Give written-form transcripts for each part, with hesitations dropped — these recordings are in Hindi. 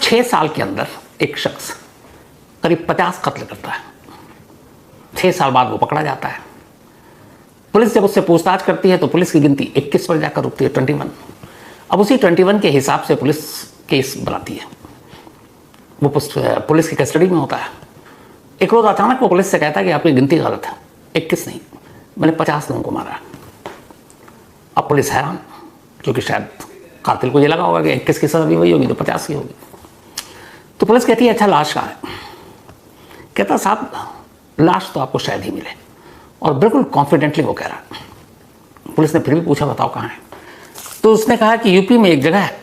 6 साल के अंदर एक शख्स करीब 50 कत्ल करता है। 6 साल बाद वो पकड़ा जाता है। पुलिस जब उससे पूछताछ करती है तो पुलिस की गिनती 21 पर जाकर रुकती है, 21। अब उसी 21 के हिसाब से पुलिस केस बनाती है। वो पुलिस की कस्टडी में होता है। एक रोज़ अचानक वो पुलिस से कहता है कि आपकी गिनती गलत है, 21 नहीं, मैंने 50 लोगों को मारा। अब पुलिस हैरान, क्योंकि शायद कातिल को ये लगा होगा कि 21 की सज़ा भी वही होगी तो 50 की होगी। तो पुलिस कहती है अच्छा लाश कहाँ है? कहता साहब लाश तो आपको शायद ही मिले, और बिल्कुल कॉन्फिडेंटली वो कह रहा है। पुलिस ने फिर भी पूछा बताओ कहाँ है? तो उसने कहा कि यूपी में एक जगह है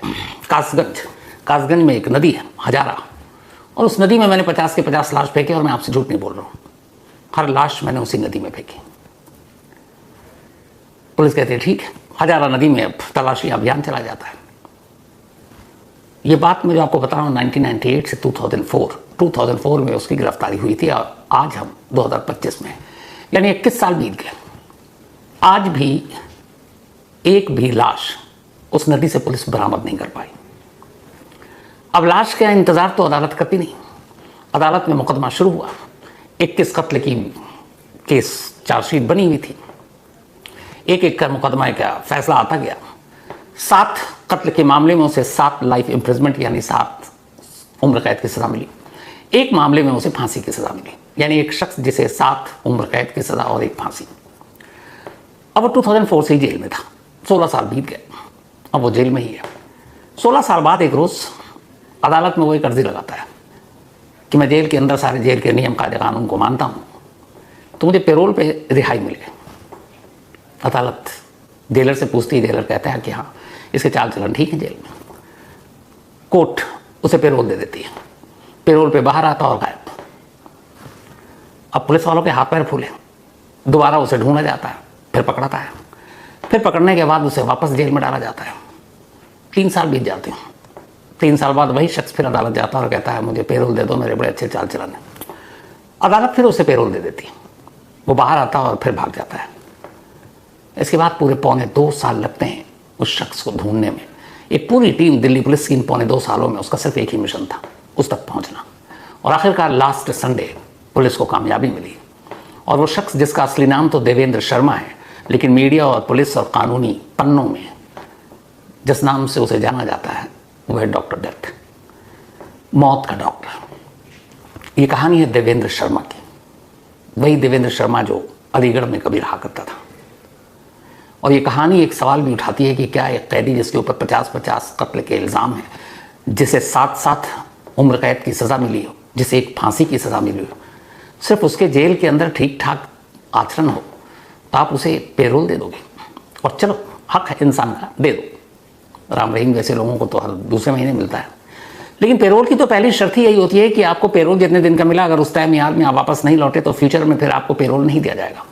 कासगंज में एक नदी है हजारा, और उस नदी में मैंने 50 के 50 लाश फेंके, और मैं आपसे झूठ नहीं बोल रहा हूँ, हर लाश मैंने उसी नदी में फेंकी। पुलिस कहती है ठीक है। हजारा नदी में अब तलाशी अभियान चला जाता है। ये बात मैं जो आपको बता रहा हूँ 1998 से 2004 में उसकी गिरफ्तारी हुई थी, और आज हम 2025 में, यानी 21 साल बीत गए। आज भी एक भी लाश उस नदी से पुलिस बरामद नहीं कर पाई। अब लाश का इंतजार तो अदालत करती नहीं। अदालत में मुकदमा शुरू हुआ। 21 कत्ल की केस चार्जशीट बनी हुई थी। एक एक कर मुकदमा का फैसला आता गया। 7 कत्ल के मामले में उसे 7 लाइफ इम्प्रिजमेंट यानी 7 उम्र कैद की सज़ा मिली। एक मामले में उसे फांसी की सज़ा मिली, यानी एक शख्स जिसे 7 उम्र कैद की सज़ा और एक फांसी। अब वो 2004 से ही जेल में था। 16 साल बीत गए, अब वो जेल में ही है। 16 साल बाद एक रोज़ अदालत में वो एक अर्जी लगाता है कि मैं जेल के अंदर सारे जेल के नियम कायदे कानून को मानता हूँ, तो मुझे पेरोल पे रिहाई मिले। अदालत जेलर से पूछती है, जेलर कहता है कि हाँ इसके चाल चलन ठीक है जेल में। कोर्ट उसे पेरोल दे देती है। पेरोल पे बाहर आता और गायब। अब पुलिस वालों के हाथ पैर फूले। दोबारा उसे ढूंढा जाता है, फिर पकड़ाता है, फिर पकड़ने के बाद उसे वापस जेल में डाला जाता है। 3 साल बीत जाते हैं। 3 साल बाद वही शख्स फिर अदालत जाता है और कहता है मुझे पेरोल दे दो, मेरे बड़े अच्छे चाल चलन है। अदालत फिर उसे पेरोल दे देती है। वो बाहर आता है और फिर भाग जाता है। इसके बाद पूरे 2.25 साल लगते हैं उस शख्स को ढूंढने में। एक पूरी टीम दिल्ली पुलिस की इन 2.25 सालों में उसका सिर्फ एक ही मिशन था, उस तक पहुंचना। और आखिरकार लास्ट संडे पुलिस को कामयाबी मिली। और वो शख्स जिसका असली नाम तो देवेंद्र शर्मा है, लेकिन मीडिया और पुलिस और कानूनी पन्नों में जिस नाम से उसे जाना जाता है वो है डॉक्टर डेथ, मौत का डॉक्टर। ये कहानी है देवेंद्र शर्मा की। वही देवेंद्र शर्मा जो अलीगढ़ में कभी रहा करता था। और ये कहानी एक सवाल भी उठाती है कि क्या एक कैदी जिसके ऊपर 50-50 कत्ल के इल्ज़ाम हैं, जिसे 7-7 उम्र कैद की सज़ा मिली हो, जिसे एक फांसी की सज़ा मिली हो, सिर्फ उसके जेल के अंदर ठीक ठाक आचरण हो तो आप उसे पेरोल दे दोगे? और चलो हक है इंसान का, दे दो। राम रहीम जैसे लोगों को तो हर दूसरे महीने मिलता है। लेकिन पेरोल की तो पहली शर्त ही यही होती है कि आपको पेरोल जितने दिन का मिला, अगर उस टाइम याद में आप वापस नहीं लौटे तो फ्यूचर में फिर आपको पेरोल नहीं दिया जाएगा।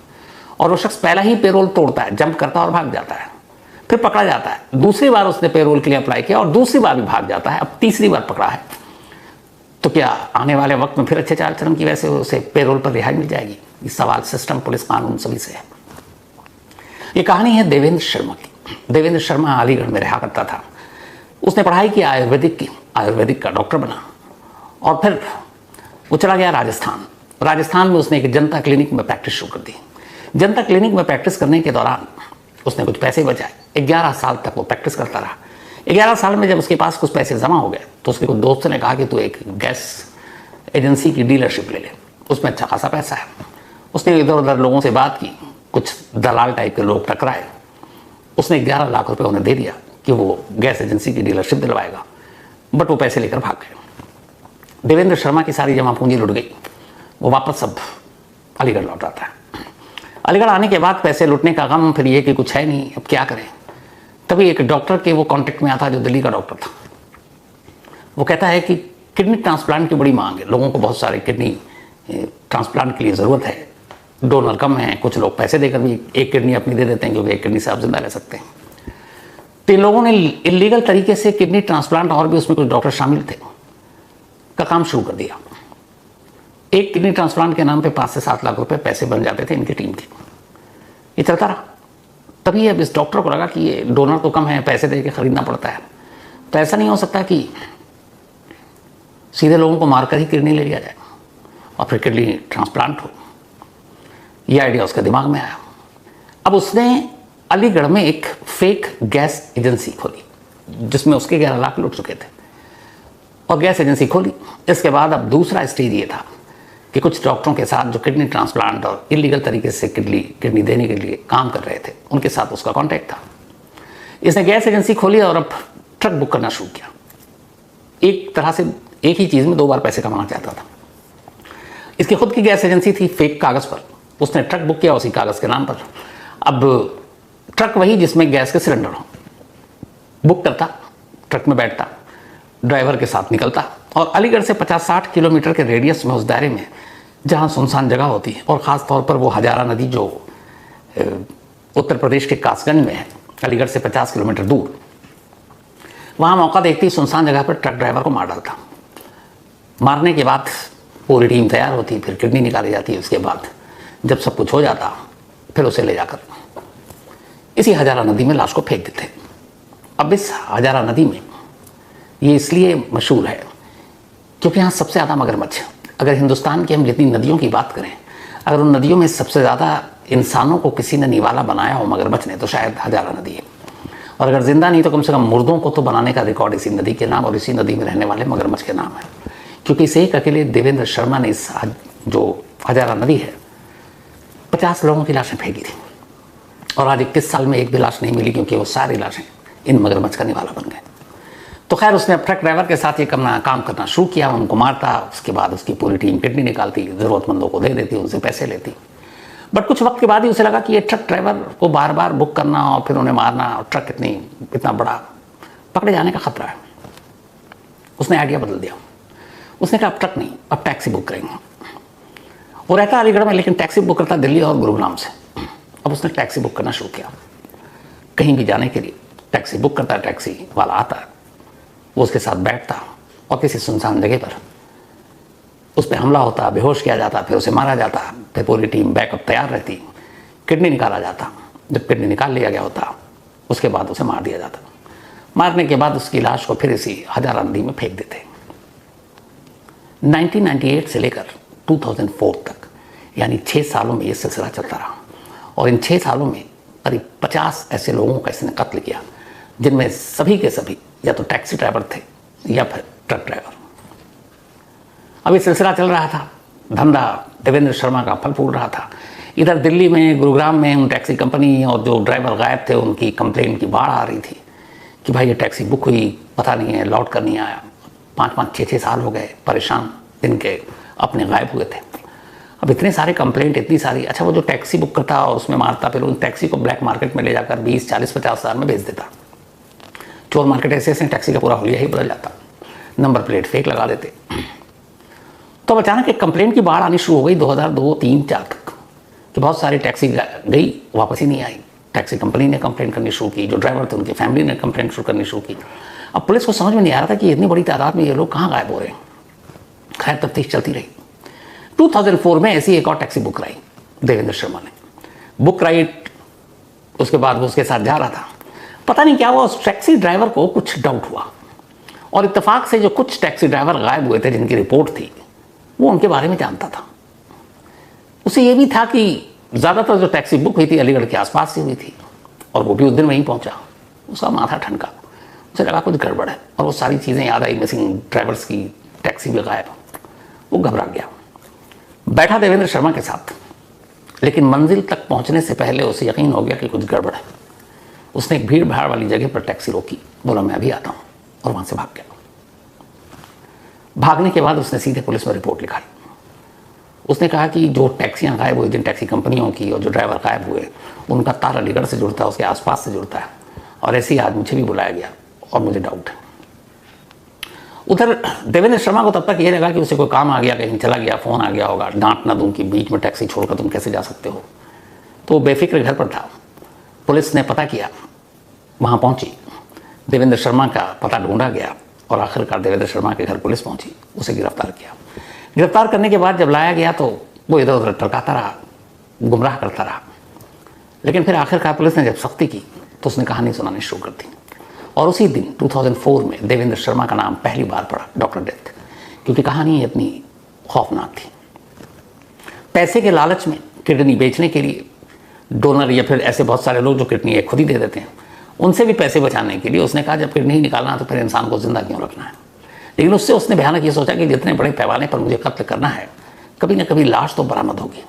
और वो शख्स पहला ही पेरोल तोड़ता है, जंप करता है और भाग जाता है। फिर पकड़ा जाता है। दूसरी बार उसने पेरोल के लिए अप्लाई किया और दूसरी बार भी भाग जाता है। अब तीसरी बार पकड़ा है तो क्या आने वाले वक्त में फिर अच्छे चाल चलन की वजह से उसे पेरोल पर रिहाई मिल जाएगी? ये सवाल सिस्टम, पुलिस, कानून सभी से है। ये कहानी है देवेंद्र शर्मा की। देवेंद्र शर्मा अलीगढ़ में रहा करता था। उसने पढ़ाई की आयुर्वेदिक की, आयुर्वेदिक का डॉक्टर बना, और फिर वो चला गया राजस्थान में उसने एक जनता क्लिनिक में प्रैक्टिस शुरू कर दी। जनता क्लिनिक में प्रैक्टिस करने के दौरान उसने कुछ पैसे बचाए। 11 साल तक वो प्रैक्टिस करता रहा। 11 साल में जब उसके पास कुछ पैसे जमा हो गए तो उसके कुछ दोस्तों ने कहा कि तू एक गैस एजेंसी की डीलरशिप ले ले, उसमें अच्छा खासा पैसा है। उसने इधर उधर लोगों से बात की, कुछ दलाल टाइप के लोग टकराए। उसने 11 लाख रुपए उन्हें दे दिया कि वो गैस एजेंसी की डीलरशिप दिलवाएगा, बट वो पैसे लेकर भाग गए। देवेंद्र शर्मा की सारी जमा पूंजी लुट गई। वो वापस अब अलीगढ़ लौट आता है। अलीगढ़ आने के बाद पैसे लुटने का गम, फिर ये कि कुछ है नहीं, अब क्या करें। तभी एक डॉक्टर के वो कॉन्टेक्ट में आता जो दिल्ली का डॉक्टर था। वो कहता है कि किडनी ट्रांसप्लांट की बड़ी मांग है, लोगों को बहुत सारे किडनी ट्रांसप्लांट के लिए ज़रूरत है, डोनर कम है, कुछ लोग पैसे देकर भी एक किडनी अपनी दे देते हैं क्योंकि एक किडनी से आप जिंदा रह सकते हैं। तो इन लोगों ने इलीगल तरीके से किडनी ट्रांसप्लांट, और भी उसमें कुछ डॉक्टर शामिल थे, का काम शुरू कर दिया। एक किडनी ट्रांसप्लांट के नाम पे 5 से 7 लाख रुपए पैसे बन जाते थे इनकी टीम के। ये चलता रहा। तभी अब इस डॉक्टर को लगा कि ये डोनर तो कम है, पैसे दे के खरीदना पड़ता है, तो ऐसा नहीं हो सकता कि सीधे लोगों को मारकर ही किडनी ले लिया जाए और फिर किडनी ट्रांसप्लांट हो। ये आइडिया उसके दिमाग में आया। अब उसने अलीगढ़ में एक फेक गैस एजेंसी खोली जिसमें उसके 11 लाख लुट चुके थे, और गैस एजेंसी खोली। इसके बाद अब दूसरा स्टेज ये था कि कुछ डॉक्टरों के साथ जो किडनी ट्रांसप्लांट और इलीगल तरीके से किडनी देने के लिए काम कर रहे थे, उनके साथ उसका कॉन्टैक्ट था। इसने गैस एजेंसी खोली और अब ट्रक बुक करना शुरू किया। एक तरह से एक ही चीज़ में 2 बार पैसे कमाना चाहता था। इसकी खुद की गैस एजेंसी थी फेक कागज़ पर, उसने ट्रक बुक किया उसी कागज़ के नाम पर। अब ट्रक वही जिसमें गैस के सिलेंडर हो, बुक करता, ट्रक में बैठता, ड्राइवर के साथ निकलता और अलीगढ़ से 50-60 किलोमीटर के रेडियस में, उस दायरे में जहाँ सुनसान जगह होती है, और ख़ास तौर पर वो हजारा नदी जो उत्तर प्रदेश के कासगंज में है, अलीगढ़ से 50 किलोमीटर दूर, वहाँ मौका देखती सुनसान जगह पर ट्रक ड्राइवर को मार डालता। मारने के बाद पूरी टीम तैयार होती, फिर किडनी निकाली जाती है। उसके बाद जब सब कुछ हो जाता, फिर उसे ले जाकर इसी हजारा नदी में लाश को फेंक देते। अब इस हजारा नदी में ये इसलिए मशहूर है क्योंकि यहाँ सबसे ज़्यादा मगरमच्छ है। अगर हिंदुस्तान की हम जितनी नदियों की बात करें, अगर उन नदियों में सबसे ज़्यादा इंसानों को किसी ने निवाला बनाया हो मगरमच्छ ने, तो शायद हजारा नदी है। और अगर जिंदा नहीं तो कम से कम मुर्दों को तो बनाने का रिकॉर्ड इसी नदी के नाम और इसी नदी में रहने वाले मगरमच्छ के नाम है। क्योंकि इसे एक अकेले देवेंद्र शर्मा ने इस जो हजारा नदी है 50 लोगों की लाशें फेंकी थी, और आज 21 साल में एक भी लाश नहीं मिली, क्योंकि वो सारी लाशें इन मगरमच्छ का निवाला बन गए। तो खैर उसने ट्रक ड्राइवर के साथ ये काम करना शुरू किया, उनको मारता। उसके बाद उसकी पूरी टीम किडनी निकालती, ज़रूरतमंदों को दे देती, उनसे पैसे लेती। बट कुछ वक्त के बाद ही उसे लगा कि ये ट्रक ड्राइवर को बार बार बुक करना और फिर उन्हें मारना, और ट्रक इतना बड़ा पकड़े जाने का खतरा है। उसने आइडिया बदल दिया। उसने कहा अब ट्रक नहीं, अब टैक्सी बुक करेंगे। वो रहता अलीगढ़ में, लेकिन टैक्सी बुक करता दिल्ली और गुरुग्राम से। अब उसने टैक्सी बुक करना शुरू किया। कहीं भी जाने के लिए टैक्सी बुक करता, टैक्सी वाला आता, वो उसके साथ बैठता और किसी सुनसान जगह पर उस पर हमला होता, बेहोश किया जाता, फिर उसे मारा जाता, फिर पूरी टीम बैकअप तैयार रहती, किडनी निकाला जाता। जब किडनी निकाल लिया गया होता, उसके बाद उसे मार दिया जाता। मारने के बाद उसकी लाश को फिर इसी हजारा नदी में फेंक देते। 1998 से लेकर 2004 तक, यानी 6 सालों में ये सिलसिला चलता रहा, और इन 6 सालों में करीब 50 ऐसे लोगों का इसने कत्ल किया, जिनमें सभी के सभी या तो टैक्सी ड्राइवर थे या फिर ट्रक ड्राइवर। अब ये सिलसिला चल रहा था, धंधा देवेंद्र शर्मा का फल फूल रहा था। इधर दिल्ली में, गुरुग्राम में उन टैक्सी कंपनी और जो ड्राइवर गायब थे उनकी कंप्लेंट की बाढ़ आ रही थी कि भाई ये टैक्सी बुक हुई, पता नहीं है, लौट कर नहीं आया। 5-5, 6-6 साल हो गए, परेशान इनके अपने गायब हुए थे। अब इतने सारे कंप्लेंट, इतनी सारी, अच्छा वो जो टैक्सी बुक करता और उसमें मारता, फिर उन टैक्सी को ब्लैक मार्केट में ले जाकर 20, 40, 50 हज़ार में बेच देता। चोर मार्केट ऐसे ऐसे टैक्सी का पूरा हुलिया ही बदल जाता, नंबर प्लेट फेक लगा देते। तो अचानक एक कंप्लेंट की बाढ़ आनी शुरू हो गई 2002, 3, 4 तक, कि बहुत सारी टैक्सी गई, वापस ही नहीं आई। टैक्सी कंपनी ने कंप्लेंट करनी शुरू की, जो ड्राइवर थे उनकी फैमिली ने कंप्लेंट शुरू करनी शुरू की। अब पुलिस को समझ में नहीं आ रहा था कि इतनी बड़ी तादाद में ये लोग कहाँ गायब हो रहे हैं। खैर तफ्तीश चलती रही। 2004 में ऐसी एक और टैक्सी बुक कराई देवेंद्र शर्मा ने, बुक कराई। उसके बाद वो उसके साथ जा रहा था, पता नहीं क्या हुआ, उस टैक्सी ड्राइवर को कुछ डाउट हुआ, और इत्तेफाक से जो कुछ टैक्सी ड्राइवर गायब हुए थे जिनकी रिपोर्ट थी, वो उनके बारे में जानता था। उसे ये भी था कि ज़्यादातर जो टैक्सी बुक हुई थी अलीगढ़ के आसपास से हुई थी, और वो भी उस दिन वहीं पहुंचा। उसका माथा ठनका, उसे लगा कुछ गड़बड़ है, और वो सारी चीज़ें याद आई, मिसिंग ड्राइवर्स की, टैक्सी भी गायब। वो घबरा गया, बैठा देवेंद्र शर्मा के साथ, लेकिन मंजिल तक पहुंचने से पहले उसे यकीन हो गया कि कुछ गड़बड़ है। उसने एक भीड़ भाड़ वाली जगह पर टैक्सी रोकी, बोला मैं अभी आता हूँ, और वहाँ से भाग गया। भागने के बाद उसने सीधे पुलिस में रिपोर्ट लिखाई। उसने कहा कि जो टैक्सियाँ गायब हुई, जिन टैक्सी कंपनियों की, और जो ड्राइवर गायब हुए, उनका तार अलीगढ़ से जुड़ता है, उसके आसपास से जुड़ता है, और ऐसे ही आज मुझे भी बुलाया गया और मुझे डाउट है। उधर देवेंद्र शर्मा को तब तक ये लगा कि उसे कोई काम आ गया, कहीं चला गया, फ़ोन आ गया होगा, डांट ना दूं कि बीच में टैक्सी छोड़कर तुम कैसे जा सकते हो। तो वो बेफिक्र घर पर था। पुलिस ने पता किया, वहाँ पहुँची, देवेंद्र शर्मा का पता ढूंढा गया, और आखिरकार देवेंद्र शर्मा के घर पुलिस पहुँची, उसे गिरफ्तार किया। गिरफ्तार करने के बाद जब लाया गया तो वो इधर उधर टरकाता रहा, गुमराह करता रहा, लेकिन फिर आखिरकार पुलिस ने जब सख्ती की तो उसने कहानी सुनानी शुरू कर दी। और उसी दिन 2004 में देवेंद्र शर्मा का नाम पहली बार पड़ा डॉक्टर डेथ क्योंकि कहानी इतनी खौफनाक थी। पैसे के लालच में किडनी बेचने के लिए डोनर या फिर ऐसे बहुत सारे लोग जो किडनी खुद ही दे देते हैं, उनसे भी पैसे बचाने के लिए उसने कहा जब किडनी निकालना तो फिर इंसान को जिंदा क्यों रखना है। लेकिन उससे उसने भयानक ये सोचा कि जितने बड़े पैमाने पर मुझे कत्ल करना है, कभी ना कभी लाश तो बरामद होगी,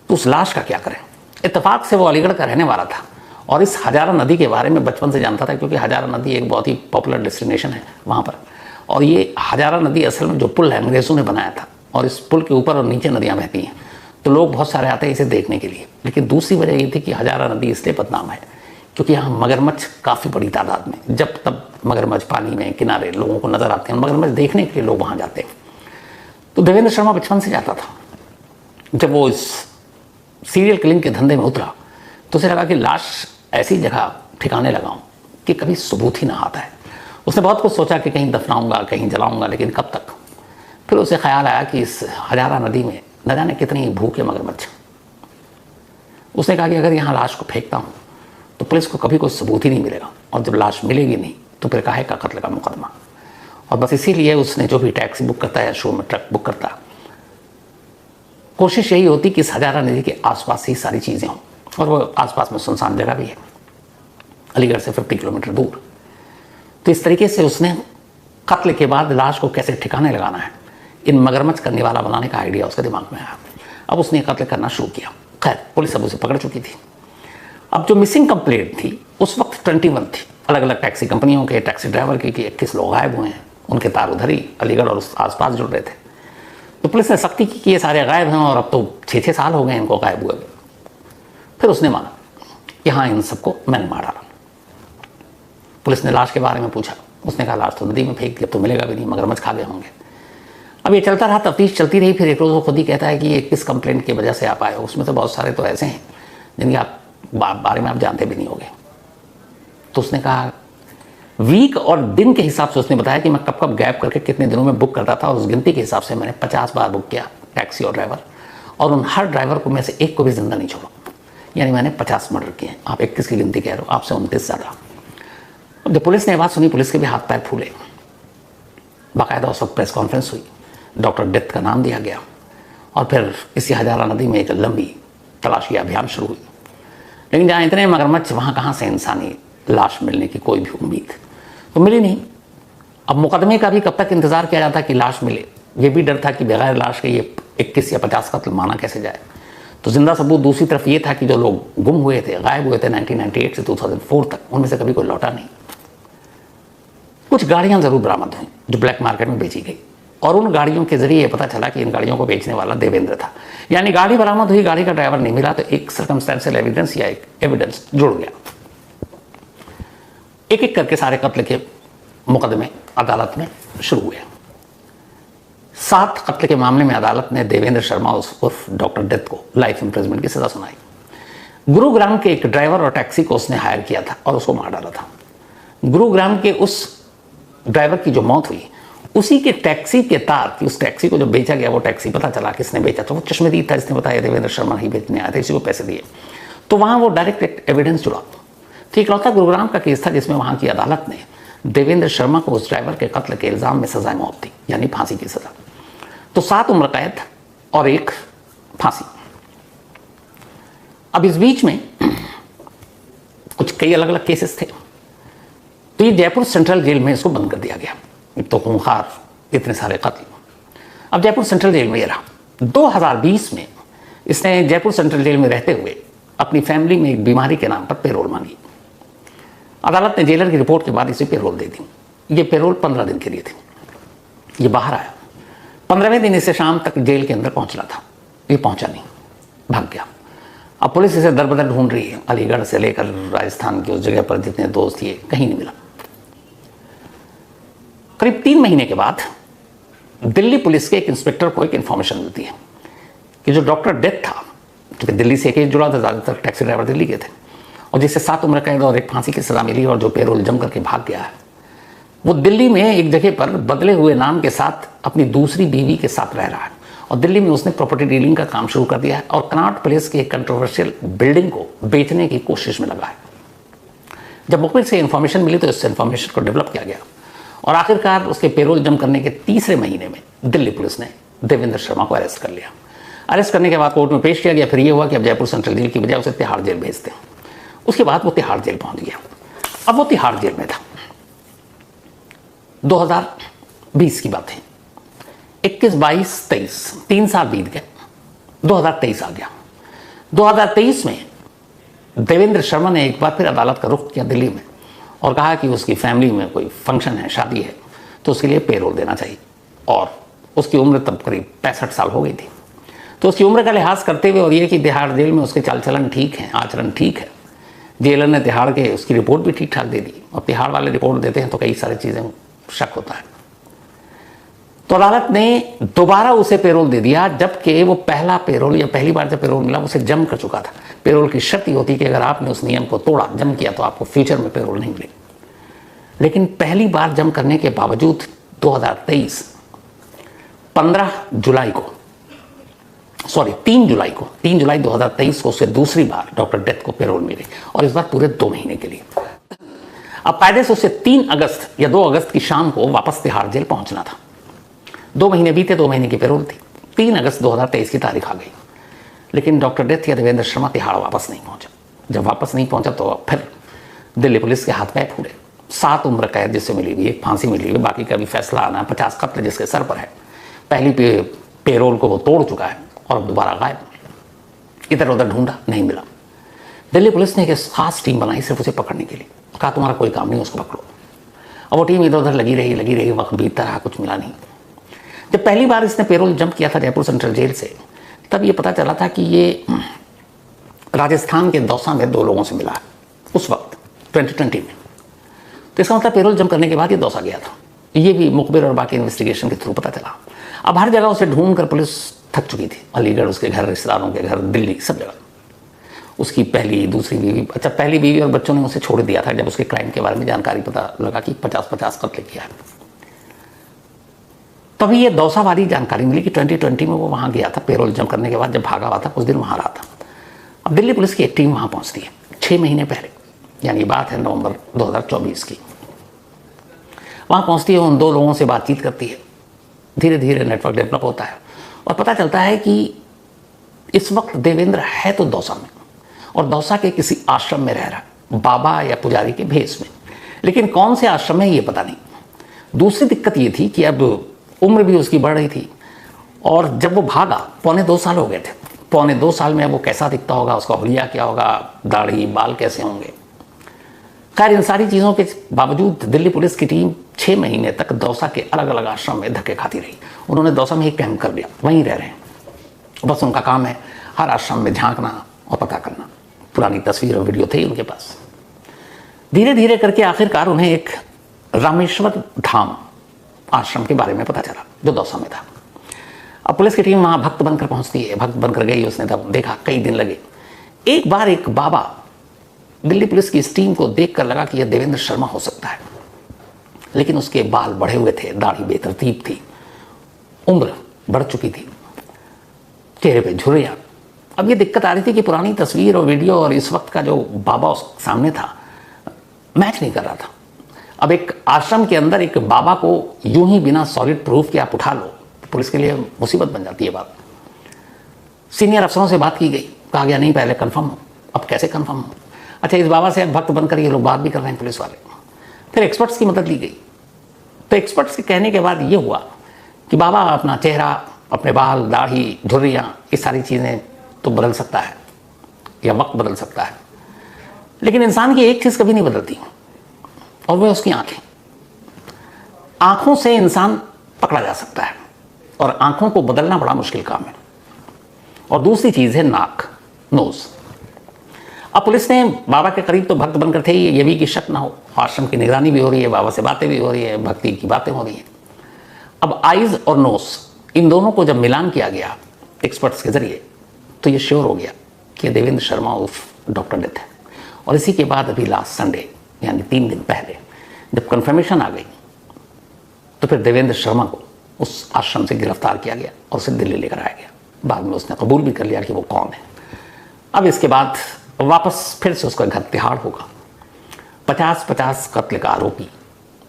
तो उस लाश का क्या करें। इत्तेफाक से वो अलीगढ़ का रहने वाला था और इस हजारा नदी के बारे में बचपन से जानता था, क्योंकि हजारा नदी एक बहुत ही पॉपुलर डेस्टिनेशन है वहाँ पर। और ये हजारा नदी असल में जो पुल है अंग्रेज़ों ने बनाया था, और इस पुल के ऊपर और नीचे नदियाँ बहती हैं, तो लोग बहुत सारे आते हैं इसे देखने के लिए। लेकिन दूसरी वजह ये थी कि हजारा नदी इसलिए बदनाम है क्योंकि यहाँ मगरमच्छ काफ़ी बड़ी तादाद में, जब तब मगरमच्छ पानी में किनारे लोगों को नज़र आते हैं, मगरमच्छ देखने के लिए लोग वहाँ जाते हैं। तो देवेंद्र शर्मा बचपन से जाता था। जब वो इस सीरियल किलिंग के धंधे में उतरा तो उसे लगा कि लाश ऐसी जगह ठिकाने लगाऊं कि कभी सबूत ही ना आता है। उसने बहुत कुछ सोचा कि कहीं दफनाऊंगा, कहीं जलाऊंगा, लेकिन कब तक। फिर उसे ख्याल आया कि इस हजारा नदी में न जाने कितनी भूखे मगरमच्छ। उसने कहा कि अगर यहाँ लाश को फेंकता हूँ तो पुलिस को कभी कोई सबूत ही नहीं मिलेगा, और जब लाश मिलेगी नहीं तो फिर काहे का कत्ल का मुकदमा। और बस इसीलिए उसने जो भी टैक्सी बुक करता है, शो में ट्रक बुक करता, कोशिश यही होती कि इस हजारा नदी के आसपास ही सारी चीज़ें हों, और वो आसपास में सुनसान जगह भी है, अलीगढ़ से 50 किलोमीटर दूर। तो इस तरीके से उसने कत्ल के बाद लाश को कैसे ठिकाने लगाना है, इन मगरमच्छ करने वाला बनाने का आइडिया उसके दिमाग में आया। अब उसने कत्ल करना शुरू किया। खैर पुलिस अब उसे पकड़ चुकी थी। अब जो मिसिंग कंप्लेंट थी उस वक्त 21 थी, अलग अलग टैक्सी कंपनियों के टैक्सी ड्राइवर के, 21 लोग गायब हुए हैं, उनके तार उधर ही अलीगढ़ और उस आसपास जुड़ रहे थे। तो पुलिस ने सख्ती की कि ये सारे गायब हैं और अब तो 6-6 साल हो गए इनको गायब हुए। फिर उसने माना कि हाँ, इन सबको मैंने मार डाला। पुलिस ने लाश के बारे में पूछा, उसने कहा लाश तो नदी में फेंक दी, अब तो मिलेगा भी नहीं, मगरमच्छ खा गए होंगे। अब ये चलता रहा, तफ्तीश चलती रही। फिर एक रोज़ वो खुद ही कहता है कि ये किस कंप्लेंट की वजह से आप आए हो, उसमें तो बहुत सारे तो ऐसे हैं जिनके आप बारे में आप जानते भी नहीं होंगे। तो उसने कहा वीक और दिन के हिसाब से उसने बताया कि मैं कब कब गैप करके कितने दिनों में बुक करता था, और उस गिनती के हिसाब से मैंने 50 बार बुक किया टैक्सी और ड्राइवर, और उन हर ड्राइवर को में से एक को भी जिंदा नहीं छोड़ा। यानी मैंने 50 मर्डर किए। आप 21 की गिनती कह रहे हो, आपसे 29 ज़्यादा। जब पुलिस ने बात सुनी, पुलिस के भी हाथ पैर फूले। बाकायदा उस वक्त प्रेस कॉन्फ्रेंस हुई, डॉक्टर डेथ का नाम दिया गया, और फिर इसी हजारा नदी में एक लंबी तलाशी अभियान शुरू हुई। लेकिन जहाँ इतने मगरमच्छ, वहाँ कहाँ से इंसानी लाश मिलने की कोई भी उम्मीद तो मिली नहीं। अब मुकदमे का भी कब तक इंतजार किया जाता कि लाश मिले, ये भी डर था कि बगैर लाश के ये 21 या 50 कत्ल माना कैसे जाए। तो जिंदा सबूत दूसरी तरफ ये था कि जो लोग गुम हुए थे, गायब हुए थे 1998 से 2004 तक, उनमें से कभी कोई लौटा नहीं। कुछ गाड़ियां जरूर बरामद हुई जो ब्लैक मार्केट में बेची गई, और उन गाड़ियों के जरिए पता चला कि इन गाड़ियों को बेचने वाला देवेंद्र था। यानी गाड़ी बरामद हुई, गाड़ी का ड्राइवर नहीं मिला, तो एक सर्कमस्टेंशियल एविडेंस या एक एविडेंस जुड़ गया। एक एक करके सारे कत्ल के मुकदमे अदालत में शुरू हुए। 7 कत्ल के मामले में अदालत ने देवेंद्र शर्मा उर्फ डॉक्टर डेथ को लाइफ इंप्रिजनमेंट की सजा सुनाई। गुरुग्राम के एक ड्राइवर और टैक्सी को उसने हायर किया था और उसको मार डाला था। गुरुग्राम के उस ड्राइवर की जो मौत हुई, उसी के टैक्सी के तार की, उस टैक्सी को जो बेचा गया, वो टैक्सी पता चला किसने बेचा था। वो चश्मदीद था जिसने बताया देवेंद्र शर्मा ही बेचने आया था, इसी को पैसे दिए। तो वहाँ वो डायरेक्ट एविडेंस जुड़ा। तो इकलौता गुरुग्राम का केस था जिसमें वहाँ की अदालत ने देवेंद्र शर्मा को उस ड्राइवर के कत्ल के इल्ज़ाम में सजाए मौत दी, यानी फांसी की सजा। तो 7 उम्र कैद और 1 फांसी। अब इस बीच में कुछ कई अलग अलग केसेस थे, तो ये जयपुर सेंट्रल जेल में इसको बंद कर दिया गया। तो खूंखार इतने सारे कत्ल। अब जयपुर सेंट्रल जेल में ये रहा। 2020 में इसने जयपुर सेंट्रल जेल में रहते हुए अपनी फैमिली में एक बीमारी के नाम पर पेरोल मांगी। अदालत ने जेलर की रिपोर्ट के बाद इसे पेरोल दे दी। ये पेरोल 15 दिन के लिए थी। ये बाहर आया, 15वें दिन इसे शाम तक जेल के अंदर पहुंचना था, ये पहुंचा नहीं, भाग गया। अब पुलिस इसे दर बदर ढूंढ रही है, अलीगढ़ से लेकर राजस्थान की उस जगह पर जितने दोस्त थे, कहीं नहीं मिला। करीब 3 महीने के बाद दिल्ली पुलिस के एक इंस्पेक्टर को एक इंफॉर्मेशन मिलती है कि जो डॉक्टर डेथ था, क्योंकि दिल्ली से एक जुड़ा था, ज़्यादातर टैक्सी ड्राइवर दिल्ली के थे, और जिससे 7 उम्र कैद और 1 फांसी की सजा मिली, और जो पेरोल जम करके भाग गया है, वो दिल्ली में एक जगह पर बदले हुए नाम के साथ अपनी दूसरी बीवी के साथ रह रहा है। और दिल्ली में उसने प्रॉपर्टी डीलिंग का काम शुरू कर दिया है और कनॉट प्लेस की एक कंट्रोवर्शियल बिल्डिंग को बेचने की कोशिश में लगा है। जब मुखबिर से इन्फॉर्मेशन मिली तो इस इन्फॉर्मेशन को डेवलप किया गया, और आखिरकार उसके पेरोल जम करने के 3रे महीने में दिल्ली पुलिस ने देवेंद्र शर्मा को अरेस्ट कर लिया। अरेस्ट करने के बाद कोर्ट में पेश किया गया। फिर ये हुआ कि अब जयपुर सेंट्रल जेल की बजाय उसे तिहाड़ जेल भेजते हैं। उसके बाद वो तिहाड़ जेल पहुंच गया। अब वो तिहाड़ जेल में था। 2020 की बात है, 21, 22, 23, 3 साल बीत गए। 2023 आ गया। 2023 में देवेंद्र शर्मा ने एक बार फिर अदालत का रुख किया दिल्ली में और कहा कि उसकी फैमिली में कोई फंक्शन है, शादी है, तो उसके लिए पेरोल देना चाहिए। और उसकी उम्र तब करीब 65 साल हो गई थी। तो उसकी उम्र का लिहाज करते हुए और ये कि तिहाड़ जेल में उसके चाल चलन ठीक है, आचरण ठीक है, जेलर ने तिहाड़ के उसकी रिपोर्ट भी ठीक ठाक दे दी। और तिहाड़ वाले रिपोर्ट देते हैं तो कई सारी चीज़ें शक होता है। तो अदालत ने दोबारा उसे पेरोल दे दिया, जबकि वो पहला पेरोल या पहली बार जब पेरोल मिला उसे जम कर चुका था। पेरोल की शर्त होती कि अगर आपने उस नियम को तोड़ा, जम किया, तो आपको फ्यूचर में पेरोल नहीं मिलेगी। लेकिन पहली बार जम करने के बावजूद 2023 3 जुलाई 2023 को उसे दूसरी बार डॉक्टर डेथ को पेरोल मिली और इस बार पूरे 2 महीने के लिए। अब कायदे से उसे 3 अगस्त या 2 अगस्त की शाम को वापस तिहाड़ जेल पहुंचना था। 2 महीने बीते, 2 महीने की पेरोल थी। 3 अगस्त 2023 की तारीख आ गई, लेकिन डॉक्टर डेथ या देवेंद्र शर्मा तिहाड़ वापस नहीं पहुंचा। जब वापस नहीं पहुंचा तो फिर दिल्ली पुलिस के हाथ पैर फूले। 7 उम्र कैद जिससे मिली हुई, एक फांसी मिली हुई, बाकी का भी फैसला आना, 50 कत्ल जिसके सर पर है। पहली पेरोल को वो तोड़ चुका है और अब दोबारा गायब। इधर उधर ढूंढा, नहीं मिला। दिल्ली पुलिस ने एक खास टीम बनाई सिर्फ उसे पकड़ने के लिए। कहा तुम्हारा कोई काम नहीं, उसको पकड़ो। और वो टीम इधर उधर लगी रही, वक्त बीतता रहा, कुछ मिला नहीं। जब पहली बार इसने पेरोल जंप किया था जयपुर सेंट्रल जेल से, तब ये पता चला था कि ये राजस्थान के दौसा में 2 लोगों से मिला है उस वक्त 2020 में। तो इसका मतलब पेरोल जंप करने के बाद ये दौसा गया था। ये भी मुखबिर और बाकी इन्वेस्टिगेशन के थ्रू पता चला। अब हर जगह उसे ढूंढ कर पुलिस थक चुकी थी। अलीगढ़, उसके घर, रिश्तेदारों के घर, दिल्ली, सब जगह। उसकी पहली, दूसरी बीवी, अच्छा पहली बीवी और बच्चों ने उसे छोड़ दिया था जब उसके क्राइम के बारे में जानकारी पता लगा कि 50-50 कत्ल किया है। तभी ये दौसा वाली जानकारी मिली कि 2020 में वो वहाँ गया था पेरोल जंप करने के बाद। जब भागा हुआ था कुछ दिन वहाँ रहा था। अब दिल्ली पुलिस की एक टीम वहाँ पहुँचती है 6 महीने पहले, यानी बात है नवंबर 2024 की। वहाँ पहुँचती है, उन 2 लोगों से बातचीत करती है। धीरे धीरे नेटवर्क डेवलप होता है और पता चलता है कि इस वक्त देवेंद्र है तो दौसा में, और दौसा के किसी आश्रम में रह रहा है, बाबा या पुजारी के भेष में। लेकिन कौन से आश्रम है ये पता नहीं। दूसरी दिक्कत ये थी कि अब उम्र भी उसकी बढ़ रही थी और जब वो भागा 2.25 साल हो गए थे। 2.25 साल में वो कैसा दिखता होगा, उसका हुलिया क्या होगा, दाढ़ी बाल कैसे होंगे। खैर इन सारी चीज़ों के बावजूद दिल्ली पुलिस की टीम 6 महीने तक दौसा के अलग अलग आश्रम में धक्के खाती रही। उन्होंने दौसा में एक कैंप कर लिया, वहीं रह रहे हैं। बस उनका काम है हर आश्रम में झांकना और पता करना। पुरानी तस्वीर और वीडियो थे उनके पास। धीरे धीरे करके आखिरकार उन्हें एक रामेश्वर धाम आश्रम के बारे में पता चला जो दौसा में था। अब पुलिस की टीम वहाँ भक्त बनकर पहुँचती है। भक्त बनकर गई, उसने तब देखा, कई दिन लगे। एक बार एक बाबा दिल्ली पुलिस की इस टीम को देखकर लगा कि यह देवेंद्र शर्मा हो सकता है, लेकिन उसके बाल बढ़े हुए थे, दाढ़ी बेतरतीब थी, उम्र बढ़ चुकी थी, चेहरे पे झुर्रियां। अब ये दिक्कत आ रही थी कि पुरानी तस्वीर और वीडियो और इस वक्त का जो बाबा उस सामने था मैच नहीं कर रहा था। अब एक आश्रम के अंदर एक बाबा को यूं ही बिना सॉलिड प्रूफ के आप उठा लो तो पुलिस के लिए मुसीबत बन जाती है बात। सीनियर अफसरों से बात की गई, कहा गया नहीं पहले कंफर्म हो। अब कैसे कंफर्म हो? अच्छा इस बाबा से अब भक्त बनकर ये लोग बात भी कर रहे हैं पुलिस वाले। फिर एक्सपर्ट्स की मदद ली गई। तो एक्सपर्ट्स के कहने के बाद ये हुआ कि बाबा अपना चेहरा, अपने बाल, दाढ़ी, झुर्रियाँ, ये सारी चीज़ें तो बदल सकता है या वक्त बदल सकता है, लेकिन इंसान की एक चीज़ कभी नहीं बदलती और वह उसकी आंखें। आंखों से इंसान पकड़ा जा सकता है और आंखों को बदलना बड़ा मुश्किल काम है। और दूसरी चीज़ है नाक, नोज। अब पुलिस ने बाबा के करीब तो भक्त बनकर थे, ये भी कि शक ना हो। आश्रम की निगरानी भी हो रही है, बाबा से बातें भी हो रही है, भक्ति की बातें हो रही हैं। अब आइज और नोज, इन दोनों को जब मिलान किया गया एक्सपर्ट्स के जरिए तो ये श्योर हो गया कि देवेंद्र शर्मा उर्फ डॉक्टर डेथ है। और इसी के बाद अभी लास्ट संडे यानी 3 दिन पहले जब कंफर्मेशन आ गई तो फिर देवेंद्र शर्मा को उस आश्रम से गिरफ्तार किया गया और उसे दिल्ली लेकर आया गया। बाद में उसने कबूल भी कर लिया कि वो कौन है। अब इसके बाद वापस फिर से उसका घर तिहाड़ होगा। 50-50 कत्ल का आरोपी,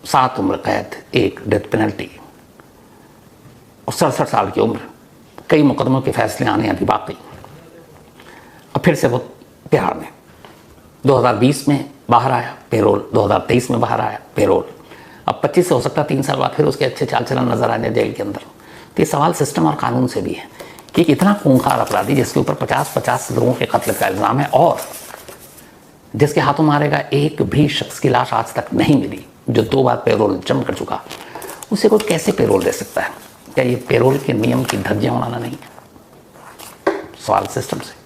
7 उम्र कैद, 1 डेथ पेनल्टी। और 67 साल की उम्र, कई मुकदमों के फैसले आने अभी बाकी। अब फिर से वो तिहाड़ में 2020 में बाहर आया पेरोल, 2023 में बाहर आया पेरोल, अब 25 से हो सकता है 3 साल बाद फिर उसके अच्छे चाल चलन नजर आ जाए जेल के अंदर। तो ये सवाल सिस्टम और कानून से भी है कि इतना खूंखार अपराधी जिसके ऊपर 50-50 लोगों के कत्ल का इल्ज़ाम है और जिसके हाथों मारेगा एक भी शख्स की लाश आज तक नहीं मिली, जो 2 बार पेरोल जम कर चुका, उसे कोई कैसे पेरोल दे सकता है? क्या ये पेरोल के नियम की धज्जियां उड़ाना नहीं है? सवाल सिस्टम से।